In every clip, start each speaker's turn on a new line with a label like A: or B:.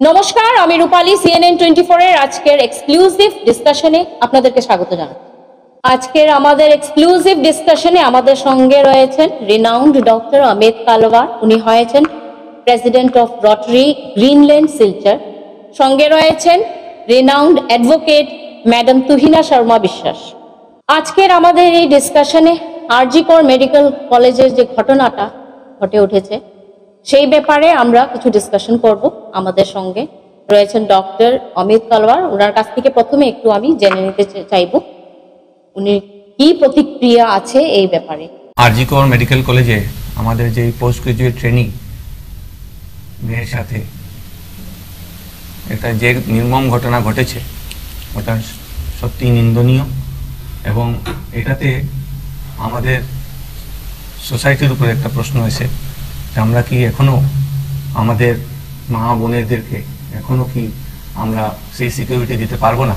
A: নমস্কার, আমি রূপালী CNN 24 এর আজকের এক্সক্লুসিভ ডিসকাশনে আপনাদেরকে স্বাগত জানাই। আজকের আমাদের এক্সক্লুসিভ ডিসকাশনে আমাদের সঙ্গে রয়েছেন রিনাউন্ড ডক্টর অমিত কালওয়ার। উনি হয়েছেন president of Rotary Greenland Silchar. সঙ্গে রয়েছেন renowned advocate madam Tuhina Sharma বিশ্বাস। আজকের আমাদের এই ডিসকাশনে আরজি কর মেডিকেল কলেজের যে ঘটনাটা ঘটে উঠেছে সেই ব্যাপারে আমরা কিছু ডিসকাশন করব। আমাদের সঙ্গে রয়েছেন ডক্টর অমিত কালওয়ার। ওনার কাছ থেকে প্রথমে একটু আমি জেনে নিতে চাইব উনি কি প্রতিক্রিয়া আছে এই ব্যাপারে।
B: আরজি কর মেডিকেল কলেজে আমাদের যে পোস্ট গ্রাজুয়েট ট্রেনিং মেয়ের সাথে এটা যে নির্মম ঘটনা ঘটেছে ওটা সত্যি নিন্দনীয়, এবং এটাতে আমাদের সোসাইটির উপর একটা প্রশ্ন এসে যে আমরা কি এখনো আমাদের মা বোনেদেরকে এখনো কি আমরা সেই সিকিউরিটি দিতে পারবো না?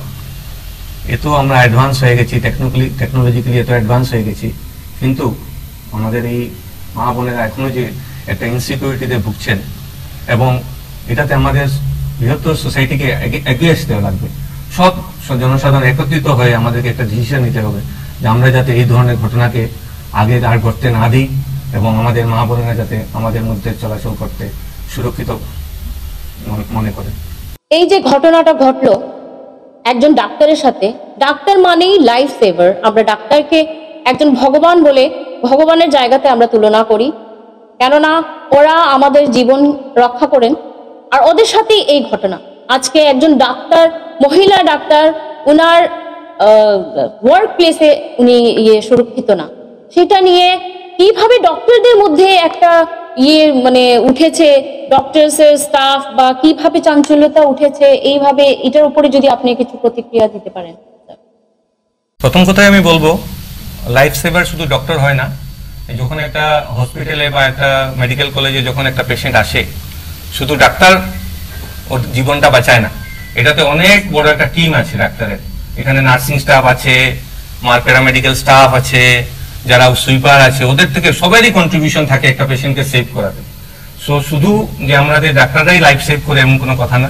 B: এত আমরা অ্যাডভান্স হয়ে গেছি, টেকনোলজিক্যালি এত অ্যাডভান্স হয়ে গেছি, কিন্তু আমাদের এই মা বোনেরা এখনো যে একটা ইনসিকিউরিটিতে ভুগছেন, এবং এটাতে আমাদের বৃহত্তর সোসাইটিকে এগিয়ে আসতে লাগবে। সব জনসাধারণ একত্রিত হয়ে আমাদেরকে একটা ডিসিশন নিতে হবে যে আমরা যাতে এই ধরনের ঘটনাকে আগে আর ঘটতে না দিই, এবং আমাদের মা বোনেরা যাতে আমাদের মধ্যে চলাচল করতে সুরক্ষিত মনে করে।
A: এই যে ঘটনাটা ঘটলো একজন ডাক্তারের সাথে, ডাক্তার মানেই লাইফ সেভার। আমরা ডাক্তারকে একজন ভগবান বলে ভগবানের জায়গাতে আমরা তুলনা করি, কেননা ওরা আমাদের জীবন রক্ষা করেন। আর ওদের সাথেই এই ঘটনা। আজকে একজন ডাক্তার, মহিলা ডাক্তার, উনার ওয়ার্ক প্লেসে উনি সুরক্ষিত না, সেটা নিয়ে কিভাবে ডক্টরদের মধ্যে একটা মানে উঠেছে, ডক্টরসের স্টাফ বা কিভাবে চাঞ্চল্যতা উঠেছে, এইভাবে এটার উপরে যদি আপনি কিছু প্রতিক্রিয়া দিতে পারেন।
B: প্রথম কথাই আমি বলবো, লাইফ সেভার শুধু ডক্টর হয় না। যখন একটা হসপিটালে বা একটা মেডিকেল কলেজে যখন একটা পেশেন্ট আসে, শুধু ডাক্তার ওর জীবনটা বাঁচায় না, এটাতে অনেক বড় একটা টিম আছে ডাক্তারের। এখানে নার্সিং স্টাফ আছে, প্যারামেডিক্যাল স্টাফ আছে, যারা সুইপার আছে, ওদের থেকে সবারই কন্ট্রিবিউশন থাকে একটা পেশেন্টকে সেভ করাতে। সো শুধু যে আমাদের ডাক্তাররাই লাইফ সেভ করে এমন কোনো কথা না,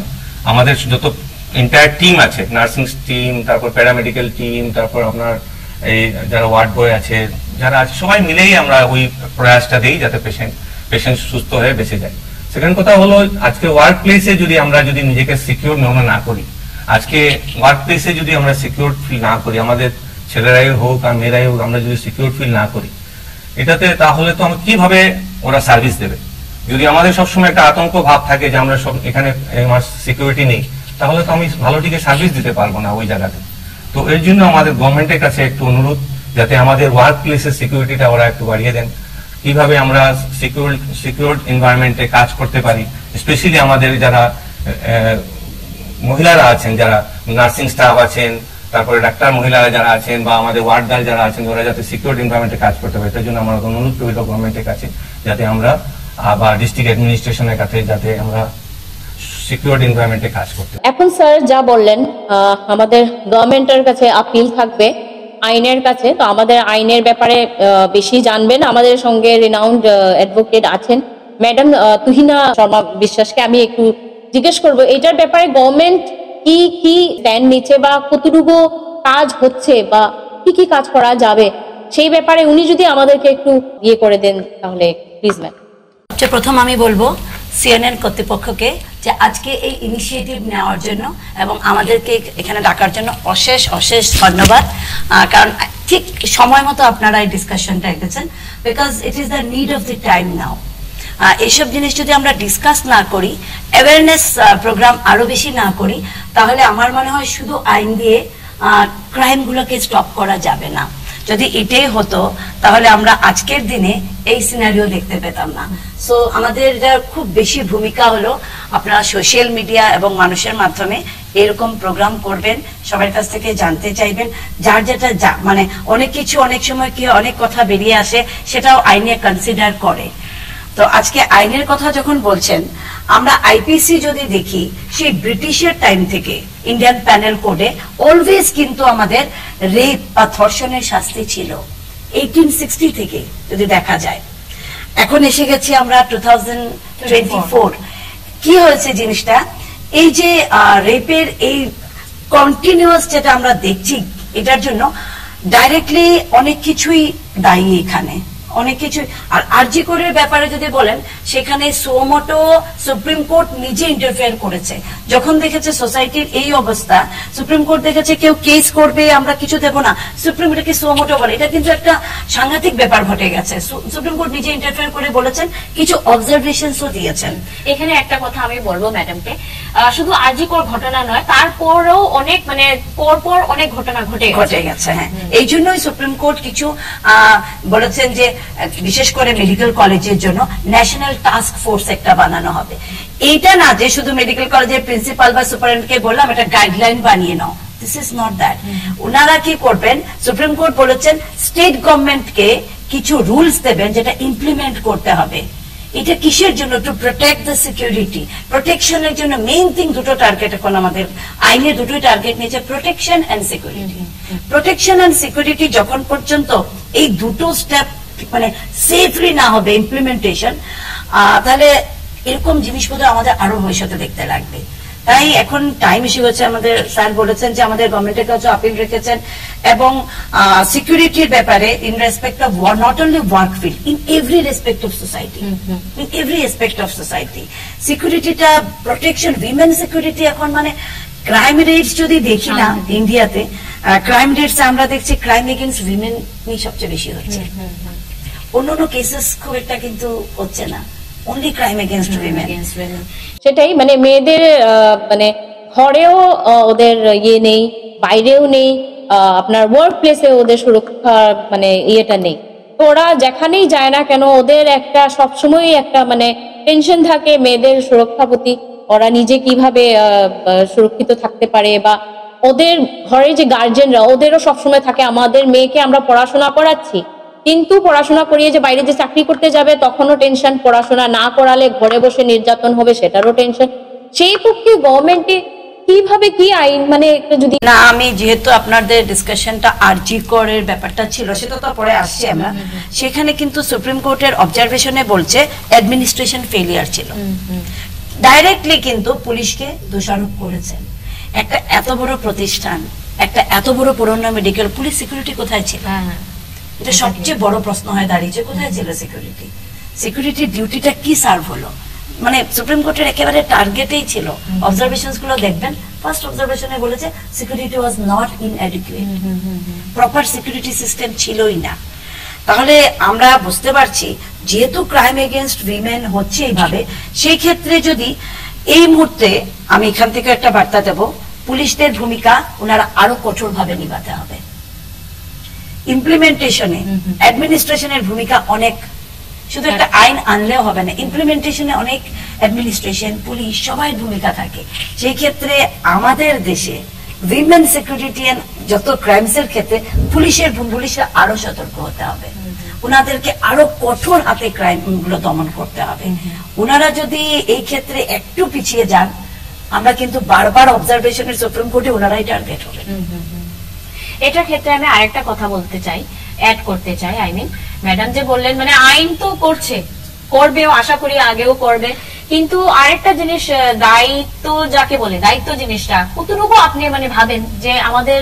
B: আমাদের যত এন্টায়ার টিম আছে, নার্সিং টিম, তারপর প্যারামেডিক্যাল টিম, তারপর আপনার এই যারা ওয়ার্ড বয় আছে, যারা আছে, সবাই মিলেই আমরা ওই প্রয়াসটা দিই যাতে পেশেন্ট সুস্থ হয়ে বেঁচে যায়। সেকেন্ড কথা হলো, আজকে ওয়ার্ক প্লেসে যদি আমরা নিজেকে সিকিউর মনে না করি, আজকে ওয়ার্ক প্লেসে যদি আমরা সিকিউর ফিল না করি, আমাদের ছেলেরাই হোক আর মেয়েরাই হোক, আমরা যদি সিকিউর ফিল না করি এটাতে, তাহলে তো আমরা কিভাবে ওরা সার্ভিস দেবে? যদি আমাদের সবসময় একটা আতঙ্ক ভাব থাকে যে আমরা সব এখানে আমার সিকিউরিটি নেই, তাহলে তো আমি ভালো ঠিক সার্ভিস দিতে পারবো না ওই জায়গাতে। তো এর জন্য আমাদের গভর্নমেন্টের কাছে একটু অনুরোধ, যাতে আমাদের ওয়ার্ক প্লেসের সিকিউরিটিটা ওরা একটু বাড়িয়ে দেন। কিভাবে আমরা সিকিউর এনভায়রনমেন্টে কাজ করতে পারি, স্পেশালি আমাদের যারা মহিলারা আছেন, যারা নার্সিং স্টাফ আছেন, তারপরে ডাক্তার মহিলারা যারা আছেন, বা আমাদের ওয়ার্ড গার্ল যারা আছেন, ওরা যাতে সিকিউর এনভায়রনমেন্টে কাজ করতে পারে। এটার জন্য আমরা অনুরোধ করি গভর্নমেন্টের কাছে, যাতে আমরা বা ডিস্ট্রিক্ট অ্যাডমিনিস্ট্রেশনের কাছে যাতে আমরা সিকিউর এনভায়রনমেন্টে কাজ করতে। এখন
A: স্যার যা বললেন, আমাদের গভর্নমেন্টের কাছে আপিল থাকবে আইনের কাছে। তো আমাদের আইনের ব্যাপারে বেশি জানবেন, আমাদের সঙ্গে রিনাউন্ড অ্যাডভোকেট আছেন ম্যাডাম তুহিনা শর্মা বিশ্বাসকে। আমি একটু জিজ্ঞেস করবো এটার ব্যাপারে গভর্নমেন্ট কি কি স্ট্যান্ড নিচ্ছে, বা কতটুকু কাজ হচ্ছে, বা কি কি কাজ করা যাবে সেই ব্যাপারে উনি যদি আমাদেরকে একটু করে দেন তাহলে প্লিজ ম্যাম।
C: প্রথম আমি বলবো CNN কর্তৃপক্ষকে যে আজকে এই ইনিশিয়েটিভ নেওয়ার জন্য এবং আমাদেরকে এখানে ডাকার জন্য অশেষ অশেষ ধন্যবাদ। কারণ ঠিক সময় মতো আপনারা এই ডিসকাশনটা রেখেছেন, because it is the need of the time now. এইসব জিনিস যদি আমরা ডিসকাস না করি, অ্যাওয়ারনেস প্রোগ্রাম আরো বেশি না করি, তাহলে আমার মনে হয় শুধু আইন দিয়ে ক্রাইমগুলোকে স্টপ করা যাবে না। যদি এটাই হতো তাহলে আমরা আজকের দিনে এই সিনারিও দেখতে পেতাম না। সো আমাদের খুব বেশি ভূমিকা হলো আপনারা সোশ্যাল মিডিয়া এবং মানুষের মাধ্যমে এরকম প্রোগ্রাম করবেন, সবার কাছ থেকে জানতে চাইবেন, যার যেটা মানে অনেক কিছু অনেক সময় কি অনেক কথা বেরিয়ে আসে, সেটাও আইনে কনসিডার করে। তো আজকে আইনের কথা যখন বলছেন, আমরা আইপিসি যদি দেখি, সেই ব্রিটিশের টাইম থেকে ইন্ডিয়ান প্যানেল কোডে অলওয়েজ কিন্তু আমাদের রেপ বা ধর্ষণের শাস্তি ছিল 1860 থেকে যদি দেখা যায়। এখন এসে গেছি আমরা 2024। কি হয়েছে জিনিসটা, এই যে রেপের এই কন্টিনিউয়াস যেটা আমরা দেখছি, এটার জন্য ডাইরেক্টলি অনেক কিছুই দায়ী এখানে, অনেক কিছু। আর আরজি কোরের ব্যাপারে যদি বলেন, সেখানে সোমোটো সুপ্রিম কোর্ট নিজে ইন্টারফেয়ার করেছে। যখন দেখেছে সোসাইটির এই অবস্থা, সুপ্রিম কোর্ট দেখেছে কেউ কেস করবে, আমরা কিছু দেব না, সুপ্রিম কোর্টকে সোমোটো বলে। এটা কিন্তু একটা সাংঘাতিক ব্যাপার ঘটে গেছে। সুপ্রিম কোর্ট নিজে ইন্টারফেয়ার করে বলেছেন, কিছু অবজারভেশনসও দিয়েছেন।
A: এখানে একটা কথা আমি বলবো ম্যাডামকে, শুধু আরজি কোর ঘটনা নয়, তারপরেও অনেক মানে পরপর অনেক ঘটনা ঘটে গেছে।
C: হ্যাঁ, এই জন্যই সুপ্রিম কোর্ট কিছু বলেছেন যে বিশেষ করে মেডিকেল কলেজের জন্য ন্যাশনাল টাস্ক ফোর্স একটা বানানো হবে। এইটা না যে শুধু মেডিকেল কলেজের প্রিন্সিপাল বা সুপারিনটেন্ডেন্টকে বললাম এটা গাইডলাইন বানিয়ে নাও, দিস ইজ নট দ্যাট। ওনারা কি করবেন, সুপ্রিম কোর্ট বলেছেন স্টেট গভর্নমেন্টকে কিছু রুলস দেবেন যেটা ইমপ্লিমেন্ট করতে হবে। এটা কিসের জন্য? টু প্রোটেক্ট দ্য সিকিউরিটি, প্রোটেকশনের জন্য। মেইন থিং দুটো টার্গেট এখন আমাদের আইনে দুটোই টার্গেট নিয়েছে, protection and security. Protection and security যখন পর্যন্ত এই দুটো স্টেপ মানে সেফলি না হবে ইমপ্লিমেন্টেশন, তাহলে এরকম জিনিসপত্র আমাদের আরো ভবিষ্যতে দেখতে লাগবে। তাই এখন টাইম এসে গেছে, আমাদের স্যার বলেছেন যে আমাদের গভর্নমেন্টের কাছে আপিল রেখেছেন, এবং সিকিউরিটির ব্যাপারে in respect of not only work field, in every respect of society, in every respect of society সিকিউরিটিটা, প্রোটেকশন, উইমেন সিকিউরিটি। এখন মানে ক্রাইম রেটস যদি দেখি না ইন্ডিয়াতে, ক্রাইম রেটস আমরা দেখছি ক্রাইম এগেইনস্ট উইমেন সবচেয়ে বেশি হচ্ছে। অন্যান্য কেসেস খুব একটা কিন্তু হচ্ছে না, অনলি ক্রাইম এগেইনস্ট উইমেন।
A: সেটাই মানে মেয়েদের মানে ঘরেও ওদের ইয়ে নেই, বাইরেও নেই, আপনার ওয়ার্ক প্লেসে ওদের সুরক্ষা মানে ইয়েটা নেই। তো ওরা যেখানেই যায় না কেন, ওদের একটা সবসময় একটা মানে টেনশন থাকে মেয়েদের সুরক্ষা প্রতি, ওরা নিজে কিভাবে সুরক্ষিত থাকতে পারে, বা ওদের ঘরে যে গার্জেনরা ওদেরও সবসময় থাকে আমাদের মেয়েকে আমরা পড়াশোনা করাচ্ছি, কিন্তু পড়াশোনা করিয়ে যে বাইরে যে চাকরি করতে যাবে তখনও টেনশন, পড়াশোনা না করালে ঘরে বসে নির্যাতন হবে সেটারও টেনশন। সেই পক্ষে গভর্নমেন্টে কিভাবে কি আইন মানে একটা যদি
C: না, আমি যেহেতু আপনাদের ডিসকাশনটা আরজি কোরের ব্যাপারটা ছিল সেটা তো পরে আসছি আমরা, সেখানে কিন্তু সুপ্রিম কোর্টের অবজারভেশনে বলছে অ্যাডমিনিস্ট্রেশন ফেলিয়ার ছিল। ডাইরেক্টলি কিন্তু পুলিশকে দোষারোপ করেছেন। একটা এত বড় প্রতিষ্ঠান, একটা এত বড় পুরনো মেডিকেল, পুলিশ সিকিউরিটি কোথায় ছিল? এটা সবচেয়ে বড় প্রশ্ন হয়ে দাঁড়িয়েছে, কোথায় ছিল সিকিউরিটি? সিকিউরিটির ডিউটিটা কি সার্ভ হলো? মানে সুপ্রিম কোর্টের একেবারে টার্গেটেই ছিল। অবজারভেশনস গুলো দেখবেন, ফার্স্ট অবজারভেশনে বলেছে security was not inadequate, proper security system ছিলই না। তাহলে আমরা বুঝতে পারছি যেহেতু ক্রাইম এগেইনস্ট উইমেন হচ্ছে এইভাবে, সেই ক্ষেত্রে যদি এই মুহূর্তে আমি এখান থেকে একটা বার্তা দেব, পুলিশদের ভূমিকা ওনারা আরো কঠোরভাবে নিভাতে হবে। ইমপ্লিমেন্টেশনে অ্যাডমিনিস্ট্রেশনের ভূমিকা অনেক, শুধু একটা আইন আনলেও হবে না, ইমপ্লিমেন্টেশনে অনেক অ্যাডমিনিস্ট্রেশন, পুলিশ সবাই ভূমিকা থাকে। সেই ক্ষেত্রে আমাদের দেশে উইমেন সিকিউরিটি এন্ড যত ক্রাইমস এর ক্ষেত্রে পুলিশরা আরো সতর্ক হতে হবে, ওনাদেরকে আরো কঠোর হাতে ক্রাইম গুলো দমন করতে হবে। ওনারা যদি এই ক্ষেত্রে একটু পিছিয়ে যান, আমরা কিন্তু বারবার অবজারভেশনের সুপ্রিম কোর্টে ওনারাই টার্গেট হবে।
A: এটার ক্ষেত্রে আমি আরেকটা কথা বলতে চাই, অ্যাড করতে চাই। আই মিন ম্যাডাম যে বললেন মানে আইন তো করবেও, আশা করি আগেও করবে, কিন্তু আরেকটা জিনিস দায়িত্ব যাকে বলে, দায়িত্ব জিনিসটা কতটুকু আপনি মানে ভাবেন যে আমাদের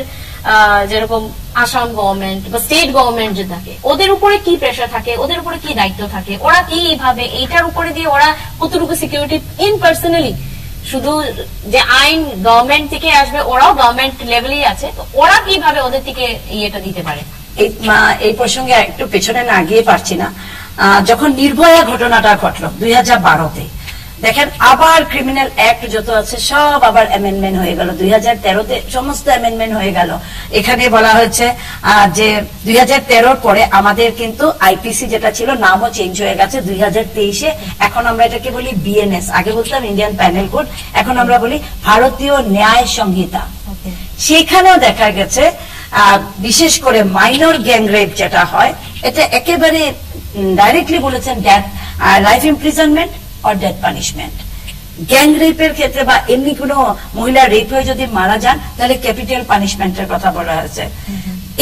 A: যেরকম আসাম গভর্নমেন্ট বা স্টেট গভর্নমেন্ট যে থাকে ওদের উপরে কি প্রেশার থাকে, ওদের উপরে কি দায়িত্ব থাকে, ওরা কি ভাবে এইটার উপরে দিয়ে ওরা কতটুকু সিকিউরিটি ইন পার্সোনালি, শুধু যে আইন গভর্নমেন্ট থেকে আসবে, ওরাও গভর্নমেন্ট লেভেলেই আছে, তো ওরা কিভাবে ওদের থেকে ইয়েটা দিতে পারে?
C: এই প্রসঙ্গে একটু পেছনে না গিয়ে পারছি না। যখন নির্ভয়া ঘটনাটা ঘটলো 2012-তে, দেখেন আবার ক্রিমিনাল অ্যাক্ট যত আছে সব আবার অ্যামেন্ডমেন্ট হয়ে গেল। 2013-তে সমস্ত অ্যামেন্ডমেন্ট হয়ে গেল। এখানে বলা হয়েছে যে 2013-র পরে আমাদের কিন্তু আইপিসি যেটা ছিল নামও চেঞ্জ হয়ে গেছে 2023-এ। এখন আমরা এটাকে বলি বিএনএস, আগে বলতাম ইন্ডিয়ান প্যানেল কোড, এখন আমরা বলি ভারতীয় ন্যায় সংহিতা। সেখানেও দেখা গেছে বিশেষ করে মাইনর গ্যাং রেপ যেটা হয়, এটা একেবারে ডাইরেক্টলি বলেছেন death, life imprisonment or death punishment. Gang রেপের ক্ষেত্রে বা এমনি কোনো মহিলা রেপ হয়ে যদি মারা যান তাহলে ক্যাপিটাল পানিশমেন্টের কথা বলা হয়েছে।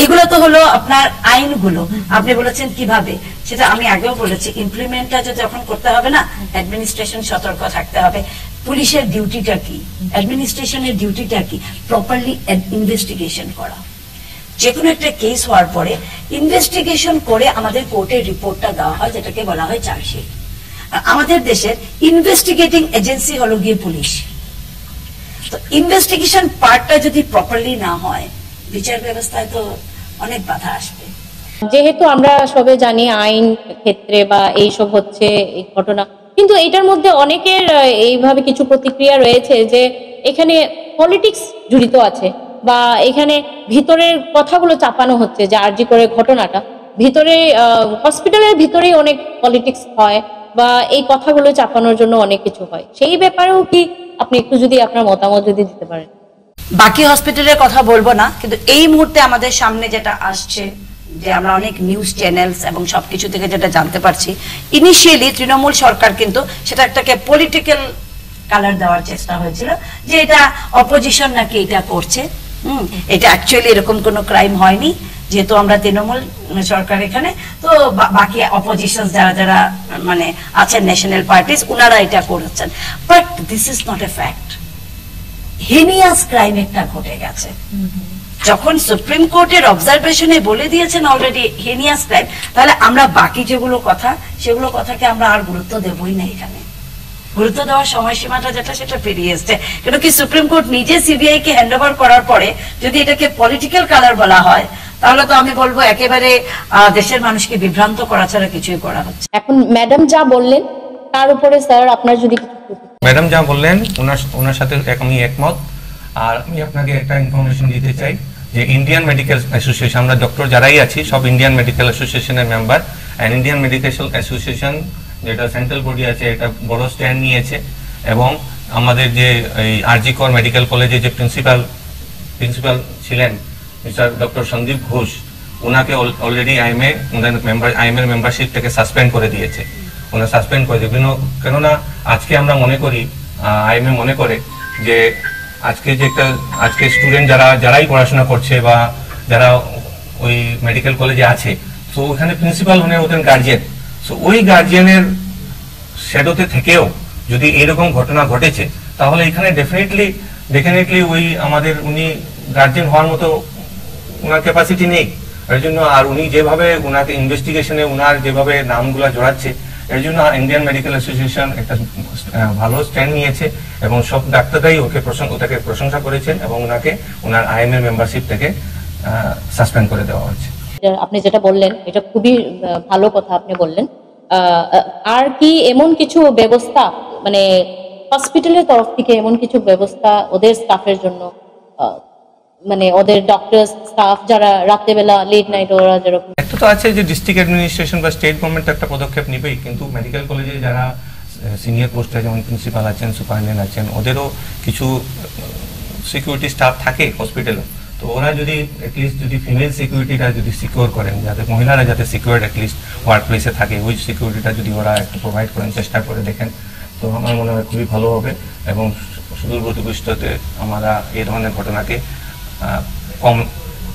C: এগুলো তো হলো আপনার আইনগুলো। আপনি বলেছেন কিভাবে, সেটা আমি আগেও বলেছি, ইমপ্লিমেন্টটা যখন করতে হবে না, অ্যাডমিনিস্ট্রেশন সতর্ক থাকতে হবে। পুলিশের ডিউটিটা কি, অ্যাডমিনিস্ট্রেশনের ডিউটিটা কি প্রপারলি ইনভেস্টিগেশন করা। যে কোনো একটা কেস হওয়ার পরে ইনভেস্টিগেশন করে আমাদের কোর্টের রিপোর্টটা দেওয়া হয়, যেটাকে বলা হয় চার্জশিট। আমাদের দেশের ইনভেস্টিগেটিং এজেন্সি হলো গিয়ে পুলিশ। তো ইনভেস্টিগেশন পার্টটা যদি প্রপারলি না হয়, বিচার ব্যবস্থায় তো অনেক বাধা আসবে।
A: যেহেতু আমরা সবে জানি আইন ক্ষেত্রে বা এইসব হচ্ছে এই ঘটনা, কিন্তু এটার মধ্যে অনেকের এইভাবে কিছু প্রতিক্রিয়া রয়েছে যে এখানে পলিটিক্স জড়িত আছে বা এখানে ভিতরের কথাগুলো চাপানো হচ্ছে, যে আরজি করে ঘটনাটা ভিতরে হসপিটালের ভিতরেই অনেক পলিটিক্স হয় বা এই কথাগুলো চাপানোর জন্য অনেক কিছু হয়। সেই ব্যাপারেও কি আপনি একটু যদি আপনার মতামত যদি দিতে পারেন।
C: বাকি হসপিটালের কথা বলবো না, কিন্তু এই মুহূর্তে আমাদের সামনে যেটা আসছে, যে আমরা অনেক নিউজ চ্যানেলস এবং সবকিছু থেকে যেটা জানতে পারছি, ইনিশিয়ালি তৃণমূল সরকার কিন্তু সেটা একটাকে পলিটিক্যাল কালার দেওয়ার চেষ্টা হয়েছিল, যে এটা অপোজিশন নাকি এটা করছে। এটা অ্যাকচুয়ালি এরকম কোনো ক্রাইম হয়নি, যেহেতু আমরা তৃণমূল সরকার এখানে, তো বাকি অপোজিশন যারা যারা মানে আছেন ন্যাশনাল পার্টিস, ওনারা এটা করেছেন। But this is not a fact. Heinous crime একটা ঘটে গেছে। যখন সুপ্রিম কোর্টের অবজারভেশনে বলে দিয়েছেন অলরেডি হিনিয়াস ক্রাইম, তাহলে আমরা বাকি যেগুলো কথা, সেগুলো কথাকে আমরা আর গুরুত্ব দেবই না। এখানে গুরুত্ব দেওয়ার সময়সীমাটা যেটা, সেটা পেরিয়ে এসছে। কিন্তু কি সুপ্রিম কোর্ট নিজে সিবিআই কে হ্যান্ড ওভার করার পরে যদি এটাকে পলিটিক্যাল কালার বলা হয়, তাহলে তো আমি বলবো একেবারে দেশের মানুষকে বিভ্রান্ত করা ছাড়া কিছুই করা হচ্ছে।
A: এখন ম্যাডাম যা বললেন তার উপরে স্যার আপনার যদি
B: ম্যাডাম যা বললেন ওনার সাথে আমি একমত। আর আমি আপনাকে একটা ইনফরমেশন দিতে চাই যে ইন্ডিয়ান মেডিকেল অ্যাসোসিয়েশন, আমরা ডক্টর যারাই আছি সব ইন্ডিয়ান মেডিকেল অ্যাসোসিয়েশনের member, and Indian medical association যেটা সেন্ট্রাল বডি আছে, এটা বড় স্ট্যান্ড নিয়েছে। এবং আমাদের যে এই আরজি কর মেডিকেল কলেজে যে প্রিন্সিপাল ছিলেন মিস্টার ডক্টর সন্দীপ ঘোষ, ওনাকে অলরেডি আইএমএর মেম্বারশিপ থেকে সাসপেন্ড করে দিয়েছে। ওনার সাসপেন্ড করে দিয়েছে, কেননা আজকে আমরা মনে করি, আইএমএ মনে করে যে আজকে স্টুডেন্ট যারাই পড়াশোনা করছে বা যারা ওই মেডিকেল কলেজে আছে, তো ওখানে প্রিন্সিপাল হনে ওদের গার্জিয়ান। সো ওই গার্জিয়ানের শ্যাডোতে থেকেও যদি এরকম ঘটনা ঘটেছে, তাহলে এখানে ডেফিনেটলি ওই আমাদের উনি গার্জিয়ান হওয়ার মতো ওনার ক্যাপাসিটি নেই। এর জন্য আর উনি যেভাবে ওনাকে ইনভেস্টিগেশনে ওনার যেভাবে নামগুলো জড়াচ্ছে, এর জন্য ইন্ডিয়ান মেডিকেল অ্যাসোসিয়েশন একটা ভালো স্ট্যান্ড নিয়েছে এবং সব ডাক্তাররাই ওটাকে প্রশংসা করেছেন এবং ওনার আইএমএ মেম্বারশিপ থেকে সাসপেন্ড করে দেওয়া হচ্ছে।
A: আপনি যেটা বললেন এটা খুবই ভালো কথা আপনি বললেন। আর কি এমন কিছু ব্যবস্থা, মানে হসপিটালের তরফ থেকে এমন কিছু ব্যবস্থা ওদের স্টাফের জন্য, মানে ওদের ডক্টর স্টাফ যারা রাত্রেবেলা লেট নাইট ওরা যেরকম,
B: একটা তো আছে যে ডিস্ট্রিক্ট অ্যাডমিনিস্ট্রেশন বা স্টেট গভর্নমেন্ট একটা পদক্ষেপ নেবেই, কিন্তু মেডিকেল কলেজে যারা সিনিয়র পোস্টে যেমন প্রিন্সিপাল আছেন, সুপারিনটেন্ডেন্ট আছেন, ওদেরও কিছু সিকিউরিটি স্টাফ থাকে হসপিটালে। তো ওরা যদি অ্যাটলিস্ট যদি ফিমেল সিকিউরিটিটা যদি সিকিউর করেন, যাতে মহিলারা যাতে সিকিউর অ্যাটলিস্ট ওয়ার্ক প্লেসে থাকে, ওই সিকিউরিটিটা যদি ওরা একটু প্রোভাইড করেন, চেষ্টা করে দেখেন, তো আমার মনে হয় খুবই ভালো হবে এবং সুদূরবর্তী ভবিষ্যতে আমরা এই ধরনের ঘটনাকে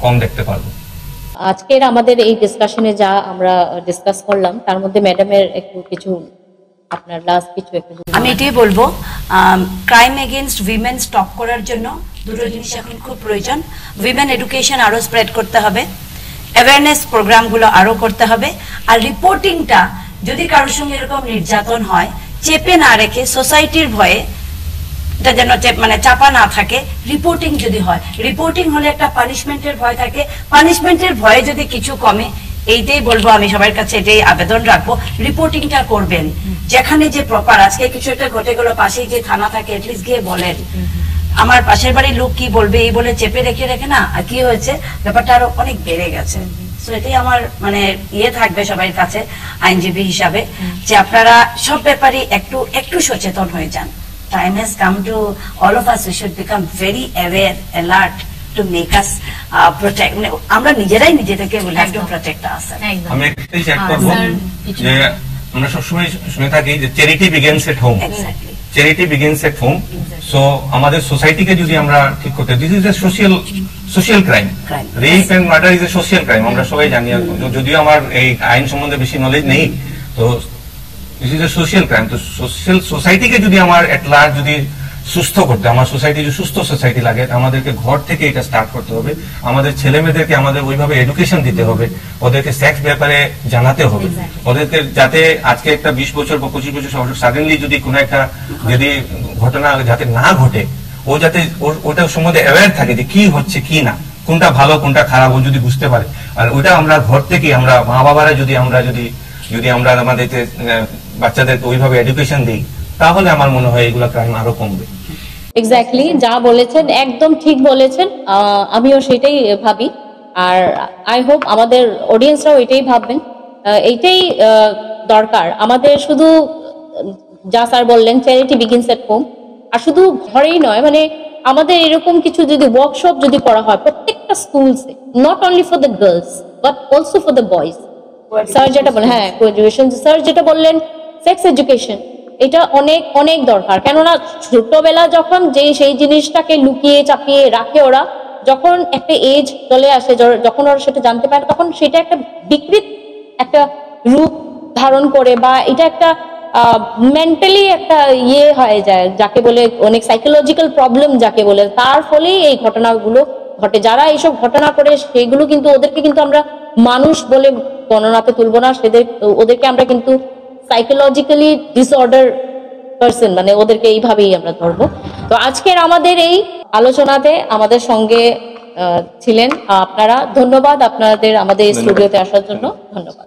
B: কম দেখতে পারবো।
A: আজকের আমাদের এই ডিসকাশনে যা আমরা ডিসকাস করলাম তার মধ্যে ম্যাডামের একটু কিছু আপনার লাস্ট কিছু একটু।
C: আমি এটাই বলবো, ক্রাইম এগেইনস্ট উইমেন স্টপ করার জন্য দুটো জিনিস এখন খুব প্রয়োজন। উইমেন এডুকেশন আরো স্প্রেড করতে হবে, অ্যাওয়ারনেস প্রোগ্রামগুলো আরো করতে হবে, আর রিপোর্টিংটা যদি কারোর সঙ্গে এরকম নির্যাতন হয় চেপে না রেখে সোসাইটির ভয়ে, এটা যেন মানে চাপা না থাকে, রিপোর্টিং যদি হয়, রিপোর্টিং হলে একটা পানিশমেন্টের ভয় থাকে, পানিশমেন্টের ভয়ে যদি কিছু কমে, এইটাই বলবো আমি সবার কাছে, এটাই আবেদন রাখবো, রিপোর্টিংটা করবেন। যেখানে যে প্রপার আজকে কিছু একটা ঘটে গেল, পাশেই যে থানা থাকে এটলিস্ট গিয়ে বলেন আমার পাশের বাড়ির লোক কি বলবে, এই বলে চেপে রেখে না, আর কি হয়েছে ব্যাপারটা আরো অনেক বেড়ে গেছে। তো এটাই আমার মানে থাকবে সবার কাছে আইনজীবী হিসাবে, যে আপনারা সব ব্যাপারে একটু সচেতন হয়ে যান। Time has come to all of us, we should become very aware, alert to make us protect. আমরা নিজেরাই নিজেদেরকে will have to protect ourselves.
B: আমি একটাই চেক করব যে আমরা সবসময় শুনে থাকি যে charity begins at home. Charity begins at home. So আমাদের সোসাইটিকে যদি আমরা ঠিক করতে, this is a social crime. Rape and murder is a social crime, আমরা সবাই জানি। যদিও আমার এই আইন সম্বন্ধে বেশি নলেজ নেই, তো this is a social crime. তো সোশ্যাল সোসাইটিকে যদি আমার এট লার্জ যদি সুস্থ করতে, আমার সোসাইটি যে সুস্থ সোসাইটি লাগে, আমাদেরকে ঘর থেকে এটা স্টার্ট করতে হবে। আমাদের ছেলে মেয়েদেরকে আমাদের ওইভাবে এডুকেশন দিতে হবে, ওদেরকে সেক্স ব্যাপারে জানাতে হবে, ওদেরকে যাতে আজকে একটা 20 বছর বা 25 বছর সাডেনলি যদি কোনো একটা যদি ঘটনা যাতে না ঘটে, ও যাতে ওটার সম্বন্ধে অ্যাওয়্যার থাকে যে কি হচ্ছে কি না, কোনটা ভালো কোনটা খারাপ ও যদি বুঝতে পারে। আর ওটা আমরা ঘর থেকে আমরা মা বাবারা যদি আমরা আমাদেরকে বাচ্চাদেরকে ওইভাবে এডুকেশন দিই, তাহলে আমার মনে হয় এগুলো ক্রাইম আরো কমবে।
A: এক্স্যাক্টলি যা বলেছেন একদম ঠিক বলেছেন, আমিও সেটাই ভাবি। আর আই হোপ আমাদের অডিয়েন্সরাও এটাই ভাববেন, এইটাই দরকার আমাদের। শুধু যা স্যার বললেন চ্যারিটি বিগিনস এট হোম, আর শুধু ঘরেই নয়, মানে আমাদের এরকম কিছু যদি ওয়ার্কশপ যদি করা হয় প্রত্যেকটা স্কুলসে, not only for the girls but also for the boys. Sir যেটা বলেন, হ্যাঁ কোএডুকেশন, স্যার যেটা বললেন সেক্স এডুকেশন, এটা অনেক অনেক দরকার। কেননা ছোটবেলা যখন সেই জিনিসটাকে লুকিয়ে চাপিয়ে রাখে ওরা, যখন একটা এজ চলে আসে যখন ওরা সেটা জানতে পারে, তখন সেটা একটা বিকৃত একটা রূপ ধারণ করে, বা এটা একটা মেন্টালি একটা হয়ে যায়, যাকে বলে অনেক সাইকোলজিক্যাল প্রবলেম যাকে বলে, তার ফলেই এই ঘটনাগুলো ঘটে। যারা এইসব ঘটনা করে সেগুলো কিন্তু ওদেরকে কিন্তু আমরা মানুষ বলে গণনাতে তুলবো না, ওদেরকে আমরা কিন্তু সাইকোলজিক্যালি ডিসঅর্ডার পার্সন, মানে ওদেরকে এইভাবেই আমরা ধরবো। তো আজকের আমাদের এই আলোচনাতে আমাদের সঙ্গে ছিলেন আপনারা। ধন্যবাদ আপনাদের আমাদের স্টুডিওতে আসার জন্য, ধন্যবাদ।